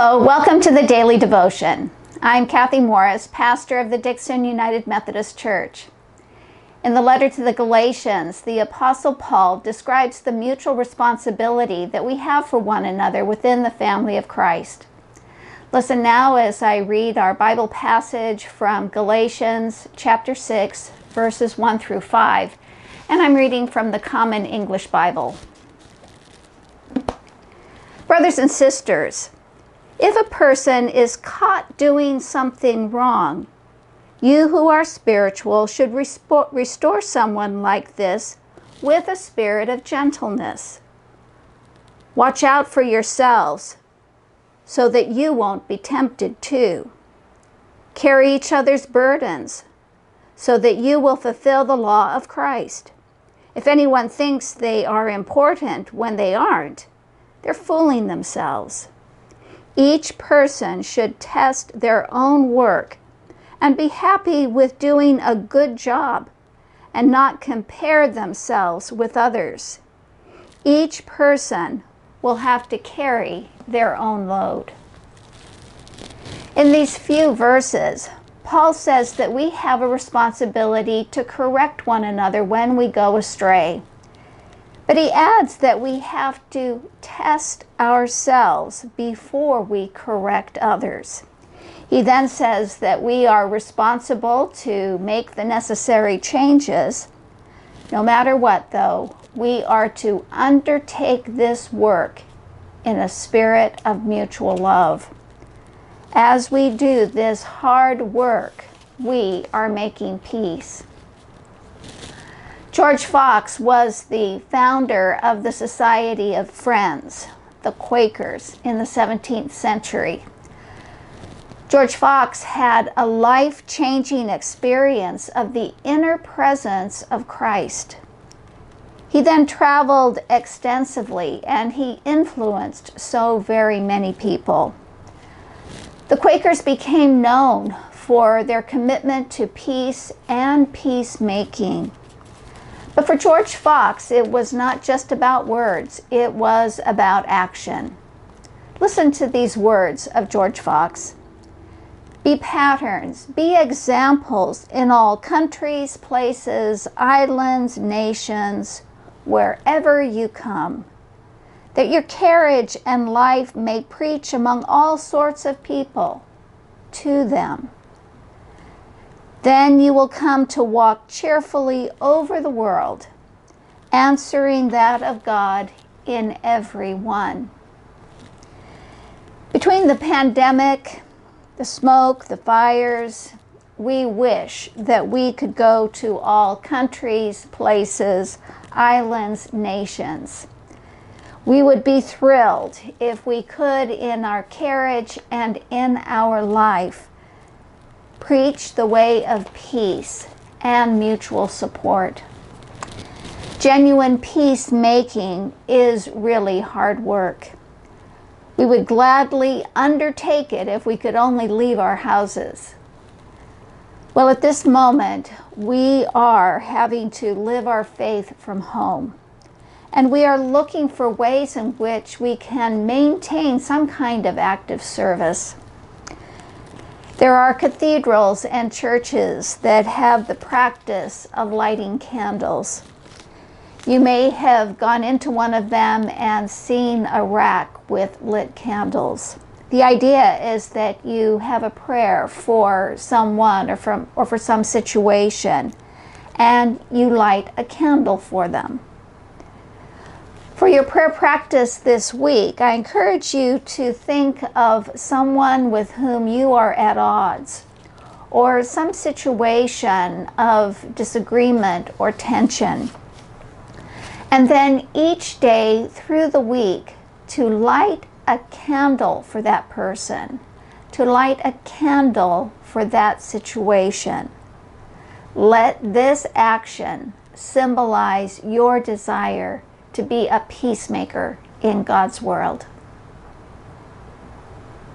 Hello, welcome to the Daily Devotion. I'm Kathy Morris, pastor of the Dixon United Methodist Church. In the letter to the Galatians, the Apostle Paul describes the mutual responsibility that we have for one another within the family of Christ. Listen now as I read our Bible passage from Galatians chapter 6, verses 1 through 5, and I'm reading from the Common English Bible. Brothers and sisters, if a person is caught doing something wrong, you who are spiritual should restore someone like this with a spirit of gentleness. Watch out for yourselves so that you won't be tempted too. Carry each other's burdens so that you will fulfill the law of Christ. If anyone thinks they are important when they aren't, they're fooling themselves. Each person should test their own work and be happy with doing a good job and not compare themselves with others. Each person will have to carry their own load. In these few verses, Paul says that we have a responsibility to correct one another when we go astray. But he adds that we have to test ourselves before we correct others. He then says that we are responsible to make the necessary changes. No matter what, though, we are to undertake this work in a spirit of mutual love. As we do this hard work, we are making peace. George Fox was the founder of the Society of Friends, the Quakers, in the 17th century. George Fox had a life-changing experience of the inner presence of Christ. He then traveled extensively and he influenced so very many people. The Quakers became known for their commitment to peace and peacemaking. But for George Fox, it was not just about words, it was about action. Listen to these words of George Fox. Be patterns, be examples in all countries, places, islands, nations, wherever you come, that your carriage and life may preach among all sorts of people to them. Then you will come to walk cheerfully over the world, answering that of God in every one. Between the pandemic, the smoke, the fires, we wish that we could go to all countries, places, islands, nations. We would be thrilled if we could, in our carriage and in our life, preach the way of peace and mutual support. Genuine peacemaking is really hard work. We would gladly undertake it if we could only leave our houses. Well, at this moment, we are having to live our faith from home. And we are looking for ways in which we can maintain some kind of active service. There are cathedrals and churches that have the practice of lighting candles. You may have gone into one of them and seen a rack with lit candles. The idea is that you have a prayer for someone or for some situation, and you light a candle for them. For your prayer practice this week, I encourage you to think of someone with whom you are at odds, or some situation of disagreement or tension. And then each day through the week, to light a candle for that person, to light a candle for that situation. Let this action symbolize your desire to be a peacemaker in God's world.